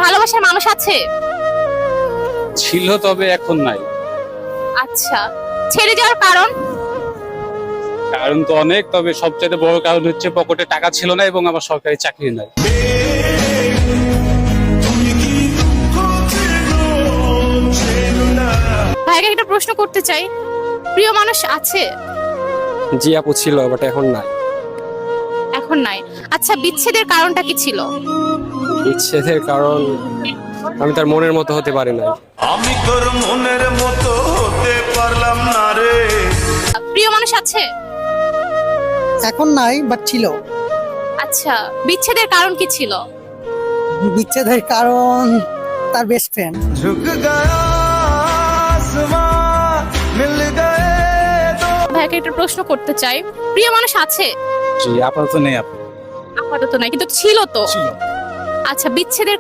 ভালোবাসার মানুষ আছে? ছিল, তবে এখন নাই। আচ্ছা, ছেড়ে যাওয়ার কারণ? কারণ তো অনেক, তবে সবচেয়ে বড় কারণ হচ্ছে পকেটে টাকা ছিল না এবং আমার সরকারি চাকরি নাই। ভাইকে একটা প্রশ্ন করতে চাই, প্রিয় মানুষ আছে? জি আপু, ছিল, বাট এখন নাই। এখন নাই। আচ্ছা, বিচ্ছেদের কারণটা কি ছিল? বিচ্ছেদের কারণ আমি তার মনের মতো হতে পারি না। আমি তোর মনের মতো হতে পারলাম না রে। প্রিয় মানুষ আছে? এখন নাই, বাট ছিল। আচ্ছা, বিচ্ছেদের কারণ কি ছিল? বিচ্ছেদের কারণ তার বেস্ট ফ্রেন্ড। ঝুঁক গয়া আসমান মিল গয়ে দো। ভাইকে একটা প্রশ্ন করতে চাই, প্রিয় মানুষ আছে? জি, আপাতত নেই আপু। আপাতত নাই, কিন্তু ছিল তো। ছিল। আচ্ছা, বিচ্ছেদের